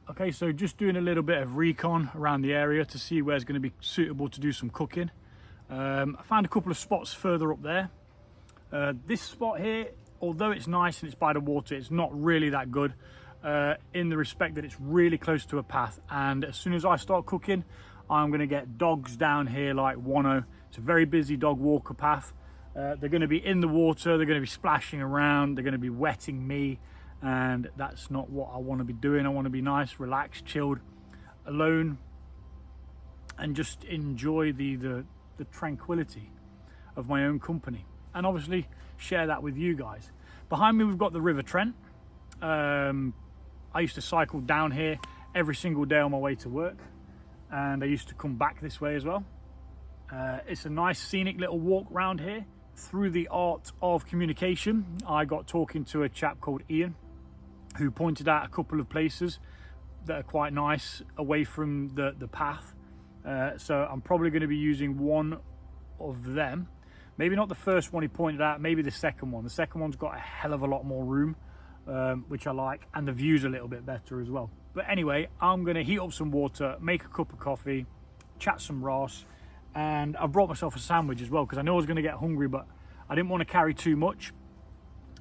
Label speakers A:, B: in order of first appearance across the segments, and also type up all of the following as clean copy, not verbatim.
A: Okay, so just doing a little bit of recon around the area to see where's going to be suitable to do some cooking. I found a couple of spots further up there. This spot here, although it's nice and it's by the water, it's not really that good in the respect that it's really close to a path, and as soon as I start cooking I'm going to get dogs down here like Wano. It's a very busy dog walker path. They're going to be in the water, they're going to be splashing around, they're going to be wetting me, and that's not what I want to be doing. I want to be nice, relaxed, chilled, alone, and just enjoy the tranquility of my own company, and obviously share that with you guys. Behind me we've got the River Trent. I used to cycle down here every single day on my way to work, and I used to come back this way as well. It's a nice scenic little walk round here. Through the art of communication, I got talking to a chap called Ian, who pointed out a couple of places that are quite nice away from the path. So I'm probably going to be using one of them. Maybe not the first one he pointed out, maybe the second one. The second one's got a hell of a lot more room, which I like, and the view's a little bit better as well. But anyway, I'm going to heat up some water, make a cup of coffee, chat some Ross, and I've brought myself a sandwich as well because I know I was going to get hungry, but I didn't want to carry too much.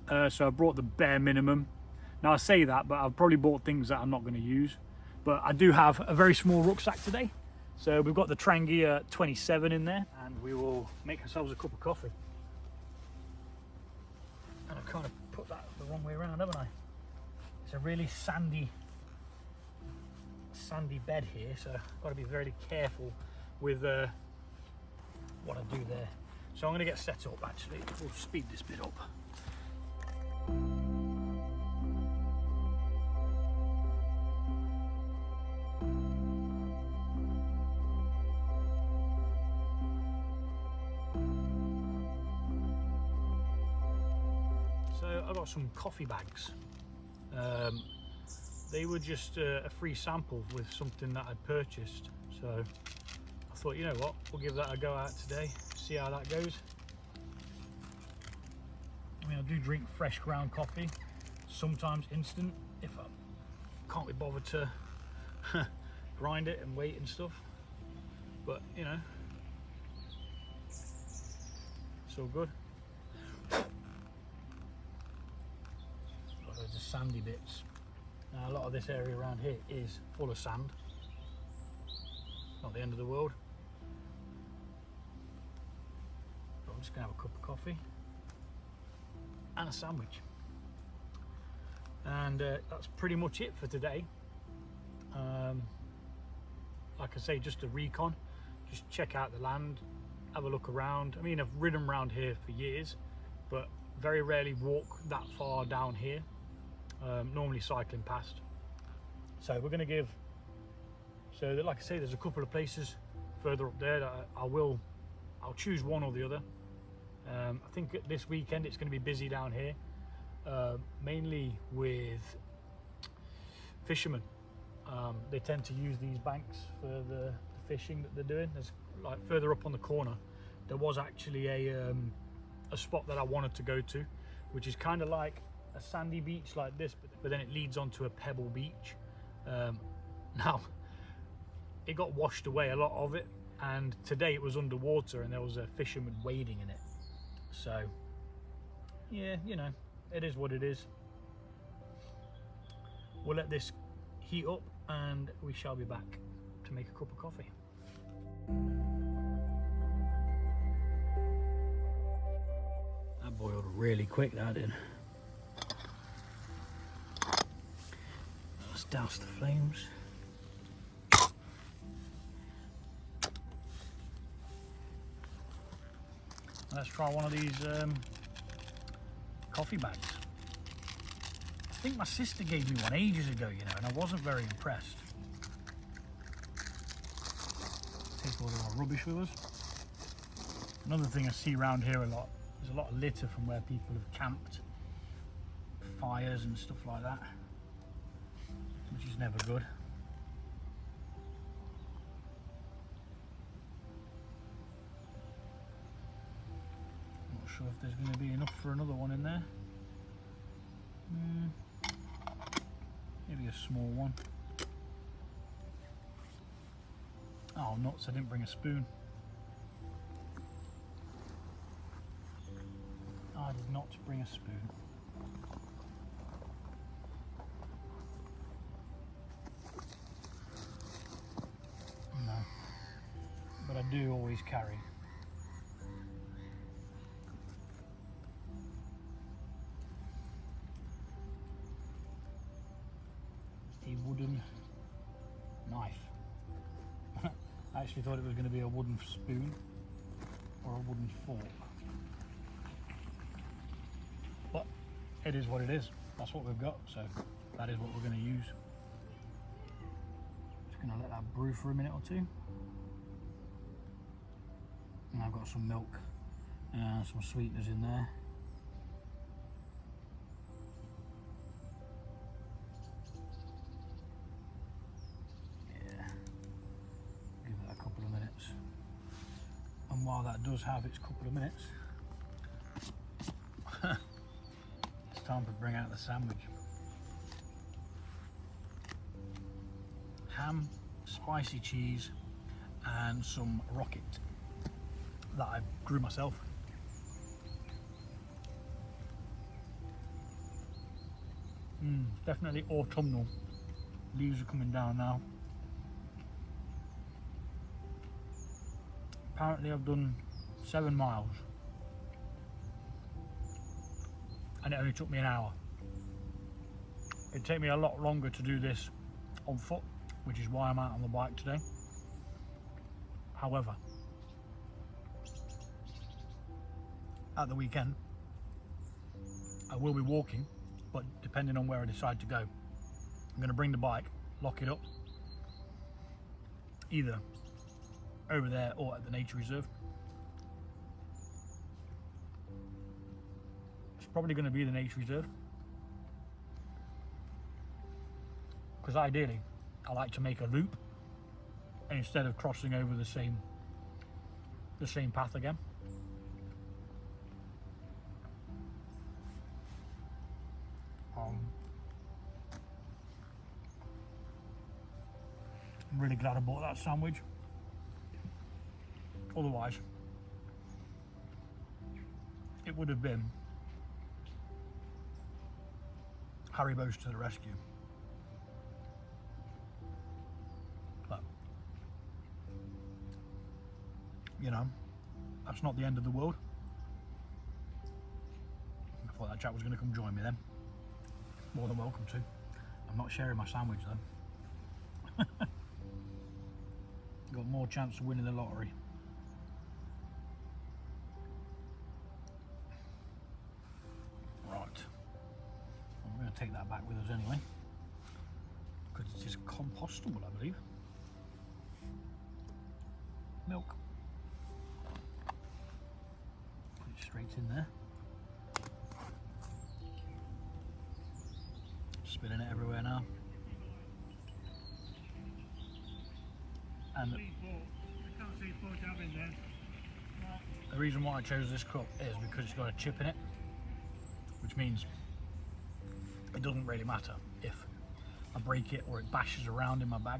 A: So I brought the bare minimum. Now I say that, but I've probably bought things that I'm not going to use. But I do have a very small rucksack today. So we've got the Trangia 27 in there, and we will make ourselves a cup of coffee. And I've kind of put that the wrong way around, haven't I? It's a really sandy bed here, so I've got to be very careful with what I do there. So I'm going to get set up. Actually, we'll speed this bit up. So I got some coffee bags. They were just a free sample with something that I'd purchased. So I thought, you know what, we'll give that a go out today, see how that goes. I mean, I do drink fresh ground coffee, sometimes instant, if I can't be bothered to grind it and wait and stuff. But, you know, it's all good. Got loads of sandy bits. Now, a lot of this area around here is full of sand. Not the end of the world. But I'm just gonna have a cup of coffee and a sandwich, and that's pretty much it for today. Like I say, just a recon, just check out the land, have a look around. I mean, I've ridden around here for years, but very rarely walk that far down here. Normally cycling past. So we're going to give, so that, like I say, there's a couple of places further up there that I'll choose one or the other. I think this weekend it's going to be busy down here, mainly with fishermen. They tend to use these banks for the fishing that they're doing. There's, like, further up on the corner there was actually a spot that I wanted to go to, which is kind of like a sandy beach like this, but then it leads onto a pebble beach. Now it got washed away, a lot of it, and today it was underwater and there was a fisherman wading in it. So yeah, you know, it is what it is. We'll let this heat up and we shall be back to make a cup of coffee. That boiled really quick, that did. Let's douse the flames. Let's try one of these coffee bags. I think my sister gave me one ages ago, you know, and I wasn't very impressed. Take all our rubbish with us. Another thing I see around here a lot, there's a lot of litter from where people have camped, fires and stuff like that, which is never good. Not sure if there's going to be enough for another one in there. Maybe a small one. Oh nuts, I didn't bring a spoon. I did not bring a spoon. No, but I do always carry. A wooden knife. I actually thought it was going to be a wooden spoon or a wooden fork. But it is what it is. That's what we've got, so that is what we're going to use. Just going to let that brew for a minute or two. And I've got some milk and some sweeteners in there. And while that does have its couple of minutes, it's time to bring out the sandwich. Ham, spicy cheese, and some rocket that I grew myself. Definitely autumnal. Leaves are coming down now. Apparently I've done 7 miles and it only took me an hour. It'd take me a lot longer to do this on foot, which is why I'm out on the bike today. However, at the weekend I will be walking, but depending on where I decide to go, I'm going to bring the bike, lock it up, either over there or at the nature reserve. It's probably going to be the nature reserve, because ideally I like to make a loop instead of crossing over the same path again. I'm really glad I bought that sandwich. Otherwise, it would have been Haribo's to the rescue. But, you know, that's not the end of the world. I thought that chap was going to come join me then. More than welcome to. I'm not sharing my sandwich though. Got more chance of winning the lottery. Take that back with us anyway, because it is compostable, I believe. Milk. Put it straight in there. Spilling it everywhere now. And the reason why I chose this cup is because it's got a chip in it, which means it doesn't really matter if I break it or it bashes around in my bag.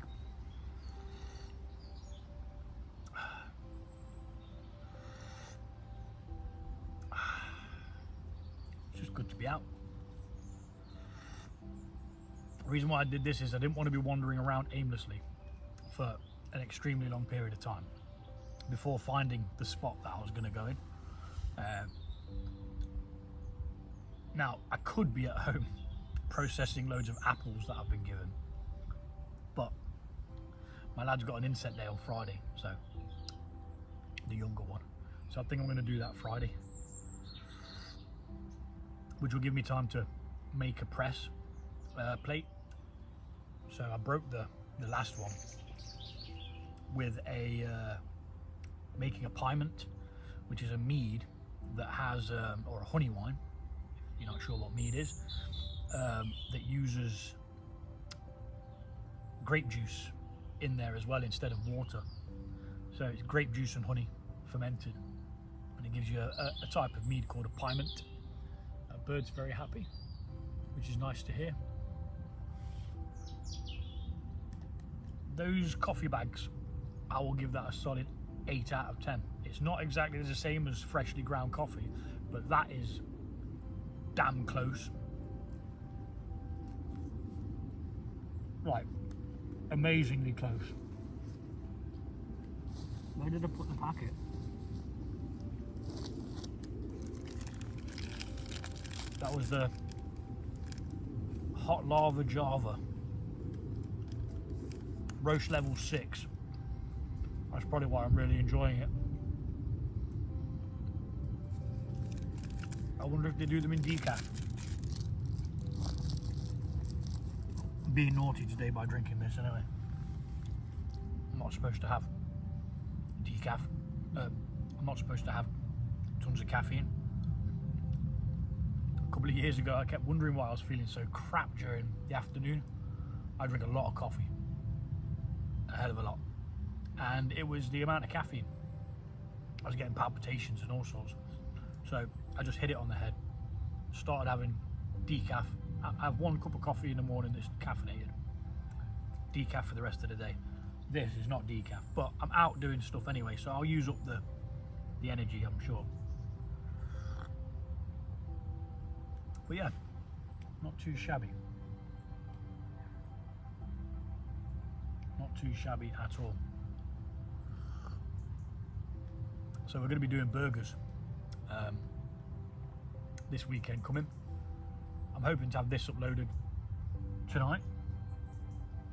A: It's just good to be out. The reason why I did this is I didn't want to be wandering around aimlessly for an extremely long period of time before finding the spot that I was going to go in. Now, I could be at home processing loads of apples that I've been given, but my lad's got an inset day on Friday, so the younger one, so I think I'm going to do that Friday, which will give me time to make a press plate. So I broke the last one with a making a piment, which is a mead that has or a honey wine, if you're not sure what mead is, that uses grape juice in there as well instead of water. So it's grape juice and honey fermented, and it gives you a type of mead called a piment. Bird's very happy, which is nice to hear. Those coffee bags, I will give that a solid 8 out of 10. It's not exactly the same as freshly ground coffee, but that is damn close. Right, amazingly close. Where did I put the packet? That was the Hot Lava Java. Roast level 6. That's probably why I'm really enjoying it. I wonder if they do them in decaf. I'm being naughty today by drinking this anyway. I'm not supposed to have decaf. I'm not supposed to have tons of caffeine. A couple of years ago I kept wondering why I was feeling so crap during the afternoon. I drink a lot of coffee. A hell of a lot. And it was the amount of caffeine. I was getting palpitations and all sorts. So I just hit it on the head. Started having decaf. I have 1 cup of coffee in the morning that's caffeinated. Decaf for the rest of the day. This is not decaf, but I'm out doing stuff anyway, so I'll use up the energy, I'm sure. But yeah, not too shabby. Not too shabby at all. So we're going to be doing burgers this weekend coming. I'm hoping to have this uploaded tonight,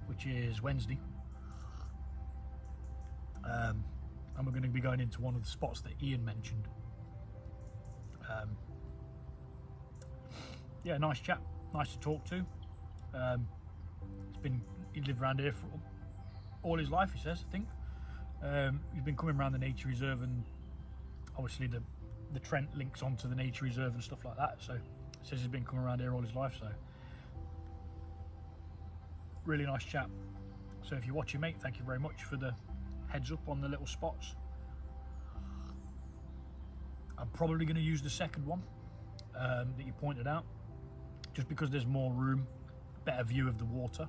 A: which is Wednesday. And we're going to be going into one of the spots that Ian mentioned. Yeah, nice chap, nice to talk to. He lived around here for all his life, he says, I think. He's been coming around the nature reserve, and obviously the Trent links onto the nature reserve and stuff like that, so he says he's been coming around here all his life. So really nice chap. So if you're watching, mate, thank you very much for the heads up on the little spots. I'm probably going to use the second one that you pointed out, just because there's more room, better view of the water.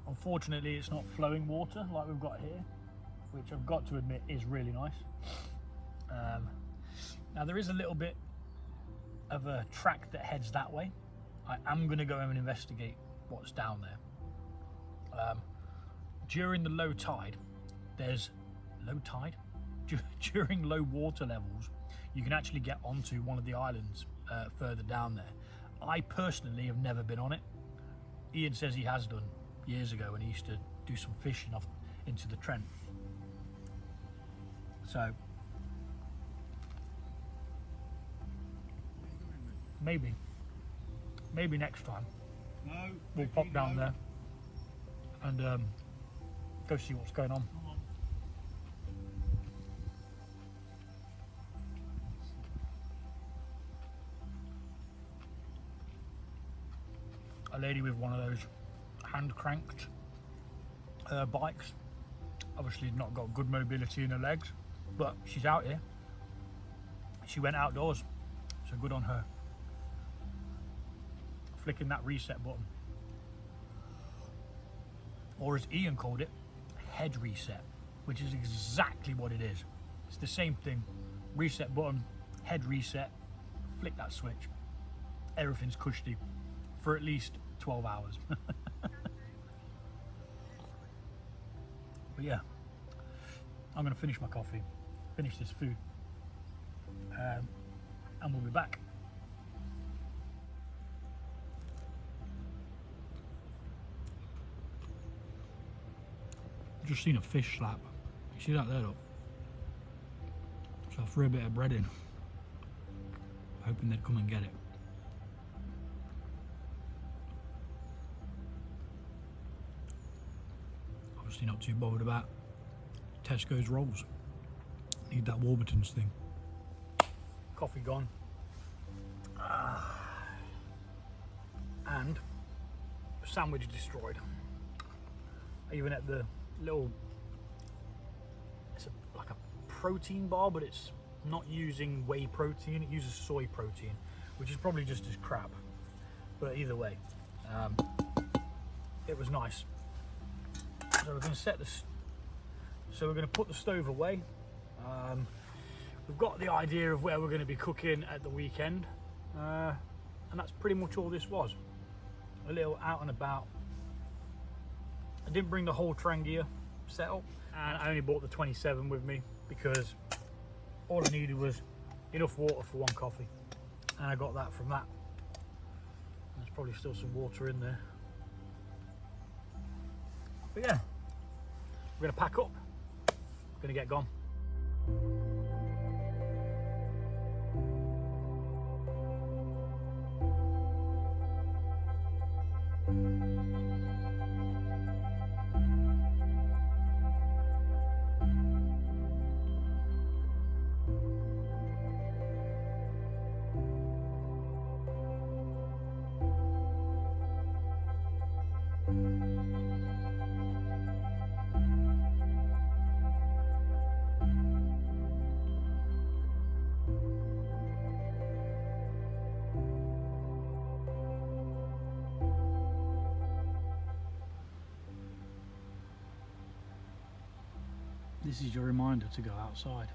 A: Unfortunately it's not flowing water like we've got here, which I've got to admit is really nice. Now there is a little bit of a track that heads that way. I am going to go and investigate what's down there. During the low tide, during low water levels, you can actually get onto one of the islands further down there. I personally have never been on it. Ian says he has done years ago when he used to do some fishing off into the Trent. So maybe next time we'll pop down there and go see what's going on. A lady with one of those hand cranked bikes, obviously not got good mobility in her legs, but she's out here. She went outdoors, so good on her. Flicking that reset button, or as Ian called it, head reset, which is exactly what it is. It's the same thing. Reset button, head reset, flick that switch, everything's cushy for at least 12 hours. But yeah, I'm going to finish my coffee, finish this food, and we'll be back. Just seen a fish slap. You see that there, look? So I threw a bit of bread in, hoping they'd come and get it. Obviously not too bothered about Tesco's rolls. Need that Warburton's thing. Coffee gone. And sandwich destroyed. I even ate the little, it's like a protein bar, but it's not using whey protein, it uses soy protein, which is probably just as crap. But either way, it was nice. So we're going to set the So we're going to put the stove away. We've got the idea of where we're going to be cooking at the weekend, and that's pretty much all this was. A little out and about. I didn't bring the whole Trangia setup, and I only bought the 27 with me because all I needed was enough water for one coffee, and I got that from that. There's probably still some water in there, but yeah, we're going to pack up, we're going to get gone. This is your reminder to go outside.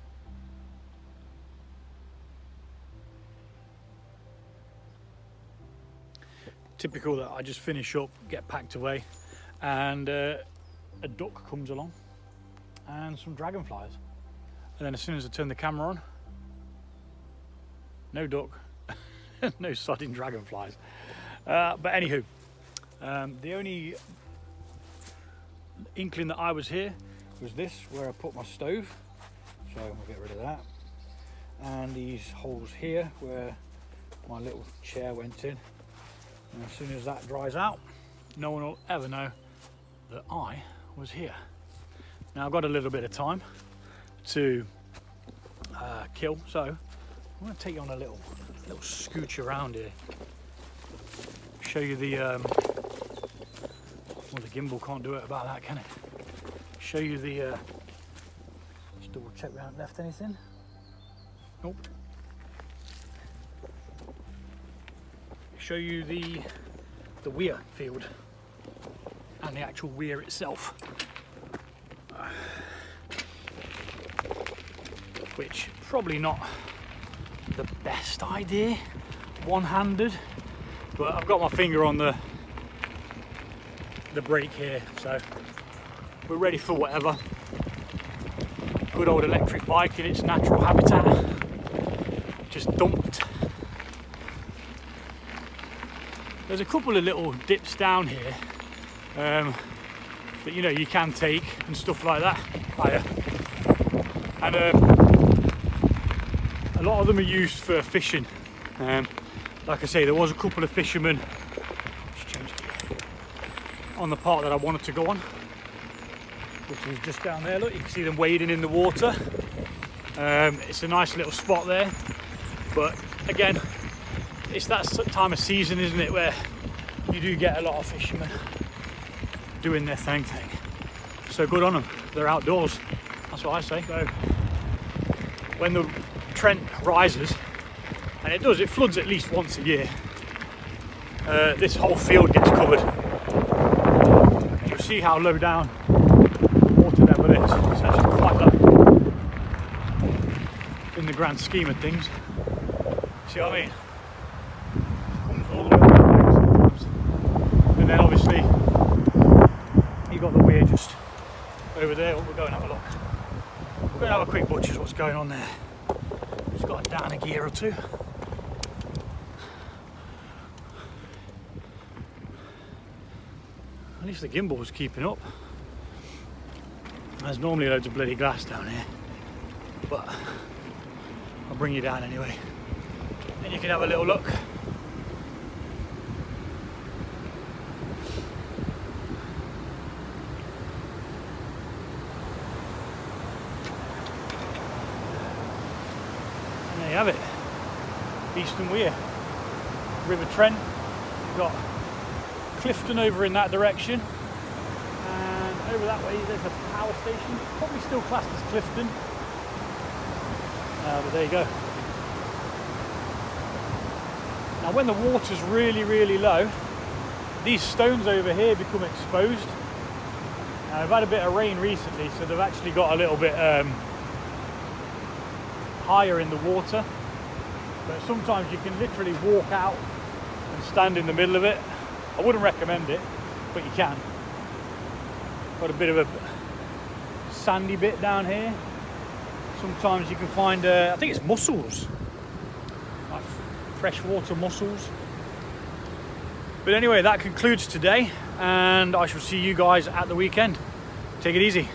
A: Typical that I just finish up, get packed away, and a duck comes along and some dragonflies. And then as soon as I turn the camera on, no duck, no sodding dragonflies. But anywho, the only inkling that I was here was this, where I put my stove, so we'll get rid of that, and these holes here where my little chair went in, and as soon as that dries out, no one will ever know that I was here. Now I've got a little bit of time to kill, so I'm going to take you on a little scooch around here, show you the well, the gimbal can't do it about that, can it? Show you the just double check we haven't left anything. Nope. Show you the weir field and the actual weir itself, which probably not the best idea one-handed, but I've got my finger on the brake here, so we're ready for whatever. Good old electric bike in its natural habitat, just dumped. There's a couple of little dips down here that you know you can take and stuff like that higher, and a lot of them are used for fishing. Like I say, there was a couple of fishermen on the part that I wanted to go on, which is just down there. Look, you can see them wading in the water. It's a nice little spot there, but again, it's that time of season, isn't it, where you do get a lot of fishermen doing their thing. So good on them, they're outdoors, that's what I say. So when the Trent rises, and it does, it floods at least once a year, this whole field gets covered. You'll see how low down water level is. It's actually quite low in the grand scheme of things. See what I mean? Comes all the way up sometimes. And then obviously you've got the weir just over there. We'll go and have a look. We're going to have a quick butcher's what's going on there. Just got to down a gear or two. At least the gimbal was keeping up. There's normally loads of bloody glass down here, but I'll bring you down anyway, and you can have a little look. And there you have it, Eastern Weir, River Trent. You've got Clifton over in that direction, and over that way there's a power station, probably still classed as Clifton, but there you go. Now when the water's really low, these stones over here become exposed, I've had a bit of rain recently, so they've actually got a little bit higher in the water. But sometimes you can literally walk out and stand in the middle of it. I wouldn't recommend it, but you can. Got a bit of a sandy bit down here. Sometimes you can find, I think it's mussels, like freshwater mussels. But anyway, that concludes today, and I shall see you guys at the weekend. Take it easy.